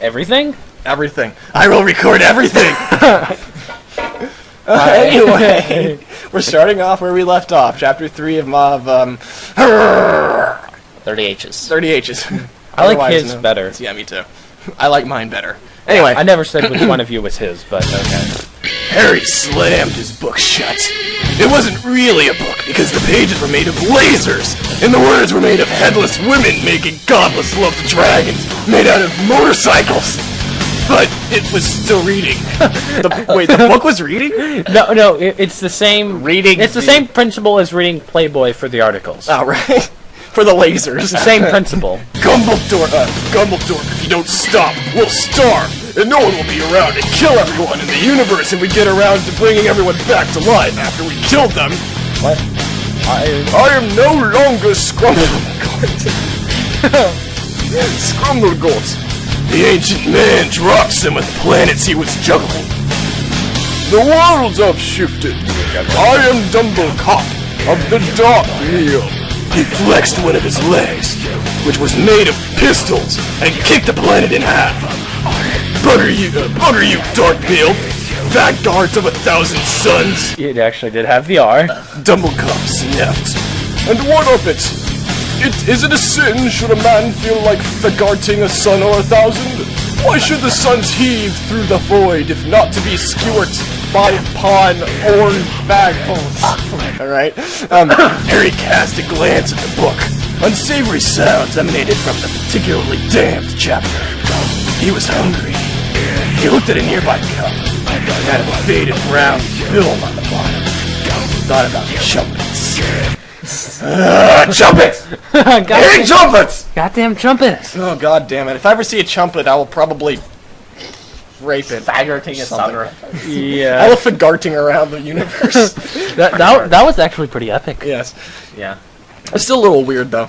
Everything? Everything. I will record everything! Anyway, we're starting off where we left off. Chapter 3 of 30 H's. 30 H's. I like his better. Yeah, me too. I like mine better. Anyway. I never said which one of you was his, but okay. Harry slammed his book shut. It wasn't really a book because the pages were made of lasers, and the words were made of headless women making godless love to dragons made out of motorcycles. But it was still reading. Wait, the book was reading? No, it's the same reading. It's the same principle as reading Playboy for the articles. Oh, right. For the lasers. The same principle. Dumbledore, if you don't stop, we'll starve, and no one will be around to kill everyone in the universe if we get around to bringing everyone back to life after we killed them. What? I am no longer Scrumblegort. Scrumblegort. The ancient man dropped some of the planets he was juggling. The worlds have shifted. I am Dumblecop of the Dark Meal. He flexed one of his legs, which was made of pistols, and kicked the planet in half. Bugger you, Dark Meal. Vanguards of 1,000 suns. It actually did have the R. Dumblecop snapped. And what of it? Is it a sin should a man feel like fagarting a sun or 1,000? Why should the suns heave through the void if not to be skewered by pawn orange bagholes? Alright. Harry cast a glance at the book. Unsavory sounds emanated from the particularly damned chapter. He was hungry. He looked at a nearby cup. It had a faded brown film on the bottom. He thought about trumpets. Trumpets! Harry, trumpets! Goddamn trumpets! Oh, god damn it. If I ever see a trumpet, I will probably rape it. Fagarting a summer. Yeah. I will fagarting around the universe. that was actually pretty epic. Yes. Yeah. It's still a little weird, though.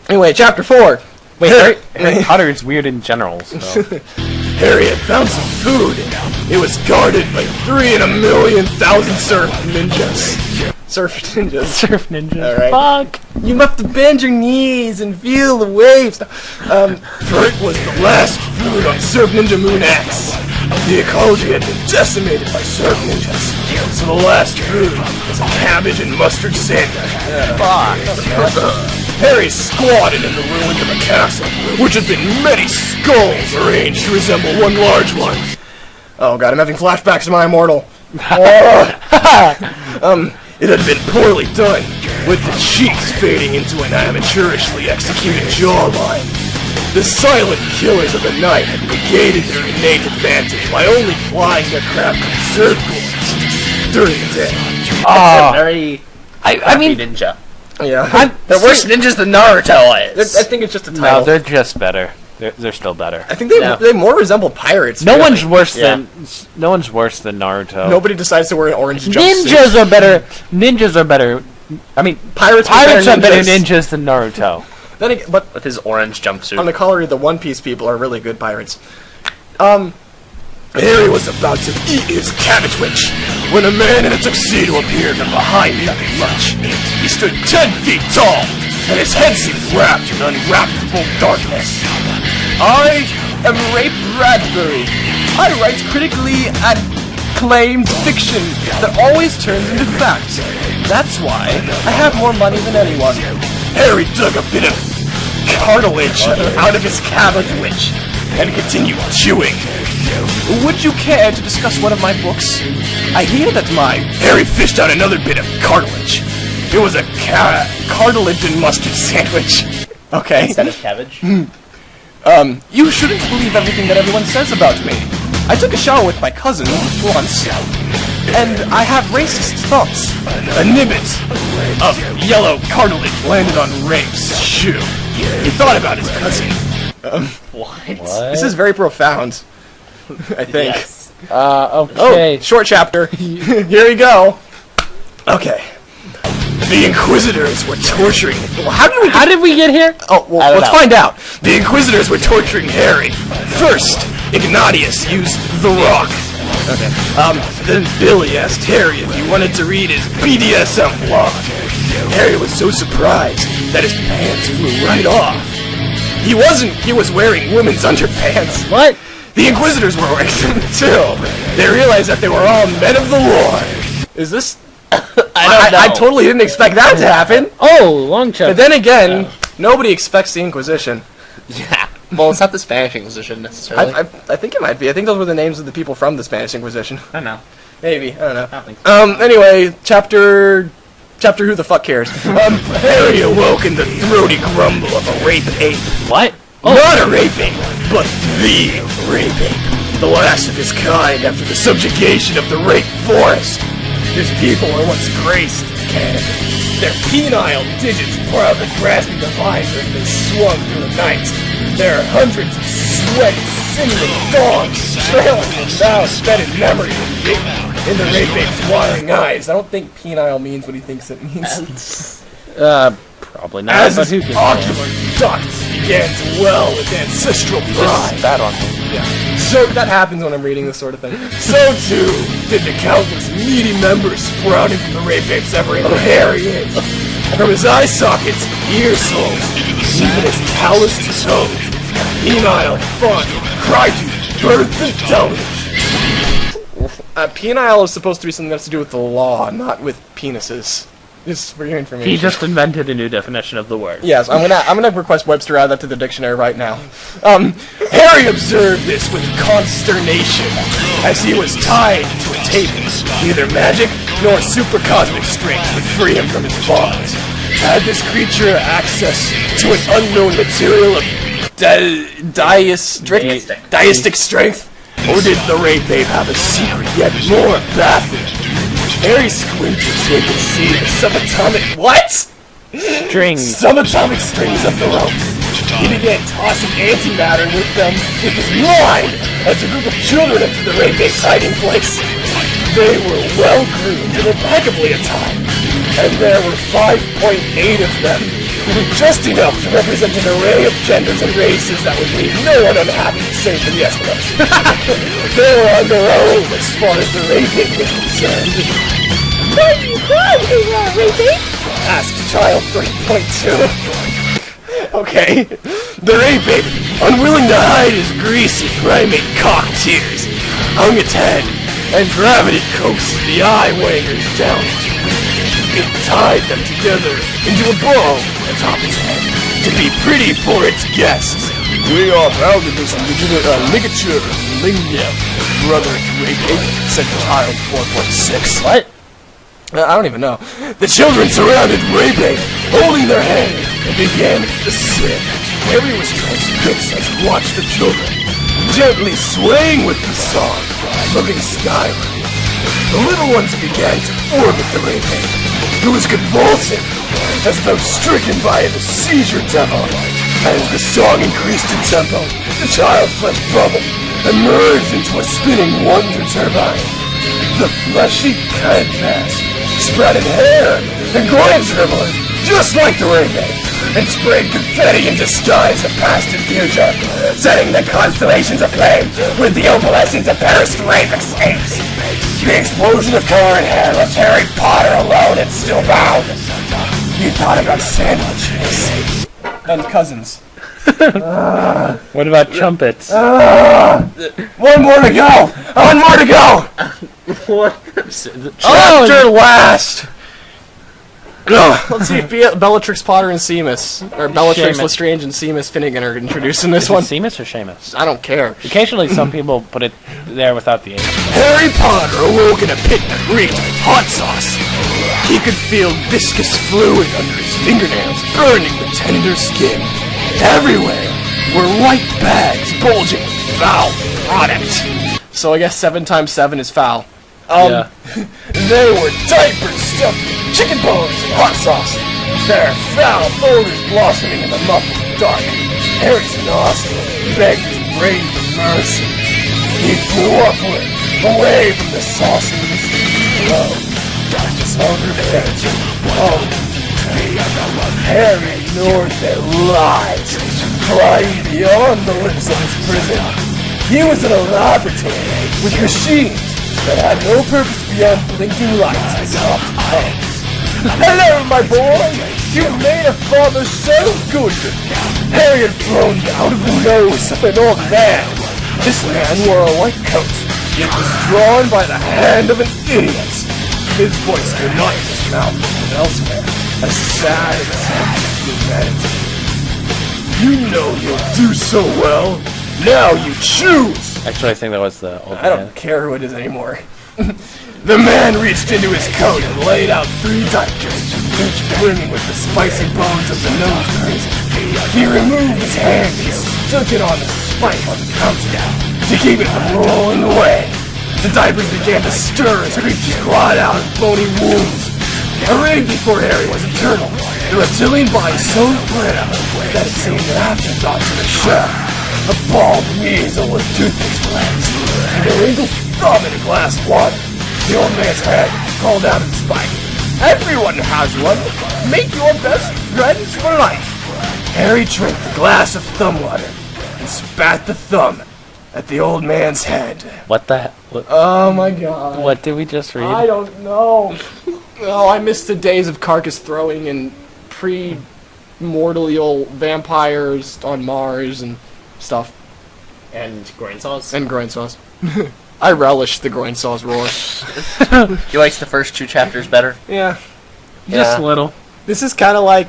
Anyway, chapter 4. Wait, Harry Potter is weird in general, so... Harry had found some food. It was guarded by 3 in a million thousand surf ninjas. Surf ninjas. Surf ninjas. All right. Fuck! You must have bend your knees and feel the waves. For it was the last food on Surf Ninja Moon X. The ecology had been decimated by surf ninjas. So the last food was a cabbage and mustard sandwich. Fuck. Harry squatted in the ruins of a castle, which had been many skulls arranged to resemble one large one. Oh god, I'm having flashbacks to my immortal. It had been poorly done, with the cheeks fading into an amateurishly executed jawline. The silent killers of the night had negated their innate advantage by only flying their craft in surfboards during the day. Very I mean... ninja. Yeah. They're worse ninjas than Naruto is. I think it's just a title. No, they're just better. They're still better. I think they more resemble pirates. No really. one's worse than Naruto. Nobody decides to wear an orange jumpsuit. Ninjas are better. Ninjas are better. I mean, Pirates are better ninjas. ninjas than Naruto. Then again, but With his orange jumpsuit. on the contrary, the One Piece people are really good pirates. Harry was about to eat his cabbage witch when a man in a tuxedo appeared from behind nothing much. He stood 10 feet tall, and his head seemed wrapped in unwrappable darkness. I am Rape Bradbury. I write critically acclaimed fiction that always turns into fact. That's why I have more money than anyone. Harry dug a bit of cartilage out of his cabbage witch and continued chewing. Would you care to discuss one of my books? I hear that Harry fished out another bit of cartilage. It was a cartilage and mustard sandwich. Okay. Instead of cabbage. You shouldn't believe everything that everyone says about me. I took a shower with my cousin once, and I have racist thoughts. A nibbit of yellow cartilage landed on Rape's shoe. He thought about his cousin. What? This is very profound, I think. Yes. Okay. Oh, short chapter. Here we go. Okay. The Inquisitors were torturing... Well, How did we get here? Oh, well, let's find out. The Inquisitors were torturing Harry. First, Ignatius used the rock. Okay. Then Billy asked Harry if he wanted to read his BDSM blog. Harry was so surprised that his pants flew right off. He wasn't. He was wearing women's underpants. What? The Inquisitors were wearing them too. They realized that they were all men of the Lord. Is this? I don't know. I totally didn't expect that to happen. Oh, long chop. But then again, nobody expects the Inquisition. Yeah. Well, it's not the Spanish Inquisition necessarily. I think it might be. I think those were the names of the people from the Spanish Inquisition. I know. Maybe. I don't know. I don't think so. Anyway, chapter who the fuck cares? Harry awoke in the throaty grumble of a rape ape. What? Not a rape ape, but the rape ape. The last of his kind after the subjugation of the rape forest. His people were once graced Canada. Their penile digits proudly grasping the visor as they swung through the night. There are hundreds of sweaty, sinuous dogs trailing them now sped in memory in the rape ape's watering eyes. I don't think penile means what he thinks it means. Probably not. As But who his can ocular ducts began to well with ancestral pride. bad on him. Yeah. So that happens when I'm reading this sort of thing. So too did the countless meaty members sprouting from the rape ape's every hairy inch. From his eye sockets, ear soles, even his calloused toes, penile, fun, cried you, birth and deluge. Penile is supposed to be something that has to do with the law, not with penises. Just for your information. He just invented a new definition of the word. Yes, I'm gonna request Webster add that to the dictionary right now. Harry observed this with consternation as he was tied to a table. Neither magic nor supercosmic strength would free him from his bonds. Had this creature access to an unknown material of deistic strength, or did the rape ape have a secret yet more baffling? Harry squinted so he could see the subatomic subatomic strings of the ropes. He began tossing antimatter with them with his mind as a group of children entered the rape ape's hiding place. They were well groomed and impeccably attired, and there were 5.8 of them, just enough to represent an array of genders and races that would leave no one unhappy save for the Eskimos. They were on their own as far as the rape ape was concerned. Why do you cry, rape ape? Asked Child 3.2. Okay. The rape ape, unwilling to hide his greasy primate cock tears, hung its head, and gravity coaxed the eye-wangers down. It tied them together into a bow atop its head to be pretty for its guests. We are proud of this ligature, brother rape ape, said Child 4.6. What? I don't even know. The children surrounded Rape Ape, holding their hand, and began to sing. Harry was transfixed as he watched the children, gently swaying with the song, looking skyward. The little ones began to orbit the Rape Ape, who was convulsing, as though stricken by the seizure devil. As the song increased in tempo, the child's flesh bubbled and merged into a spinning wonder turbine. The fleshy canvas sprouted hair and groin dribbling, just like the Rape Ape, and sprayed confetti in disguise of past and future, setting the constellations aflame with the opalescence of perished rape escapes. The explosion of color and hair left Harry Potter alone and still bound. He thought about sandwiches and cousins. What about trumpets? One more to go! One more to go! Chapter last! Let's see if Bellatrix Potter and Seamus, or Bellatrix Seamus. Lestrange and Seamus Finnegan are introduced in this one. Seamus or Seamus? I don't care. Occasionally some people put it there without the H. Harry Potter awoke in a pit that reeked of hot sauce. He could feel viscous fluid under his fingernails, burning the tender skin. Everywhere were white bags bulging with foul product. So I guess 7 times 7 is foul. Yeah. They were diapers stuffed with chicken bones and hot sauce. Their foul odors blossoming in the muffled dark. Harry's nostrils begged his brain for mercy. He flew upward, away from the sauciness of his hunger fed. Harry ignored their lies, flying beyond the lips of his prison. He was in a laboratory with machines that had no purpose beyond blinking lights and soft tongues. Hello, my boy! You've made a father so good! Harry had flown out of the nose of an old man. This man wore a white coat, yet was drawn by the hand of an idiot. His voice came not from his mouth, but elsewhere, a sad attempt at humanity. You know you'll do so well. Now you choose! Actually, I think that was the old I don't care who it is anymore. The man reached into his coat and laid out 3 diapers, each brimming with the spicy bones of the nose rings. He removed his hand and stuck it on the spike on the countdown to keep it from rolling away. The diapers began to stir as creatures clawed out of bony wounds. Arrayed before Harry was a turtle, the reptilian body so frail that it seemed an afterthought to the shell. A bald weasel with toothpaste legs, and a wrinkled thumb in a glass of water. The old man's head called out of the spike. Everyone has one. Make your best friends for life. Harry drank the glass of thumb water and spat the thumb at the old man's head. What the hell? Oh my god. What did we just read? I don't know. Oh, I missed the days of carcass throwing and pre-mortal vampires on Mars and stuff. And groin saws. And groin saws. I relish the groin saws roar. He likes the first 2 chapters better. Yeah. Just a little. This is kind of like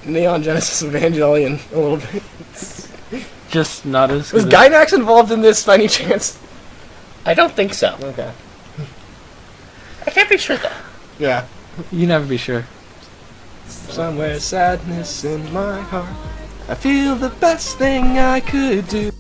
Neon Genesis Evangelion a little bit. Just not as Was good. Gynax involved in this by any chance? I don't think so. Okay. I can't be sure though. Yeah. You never be sure. Somewhere sadness in my heart. I feel the best thing I could do.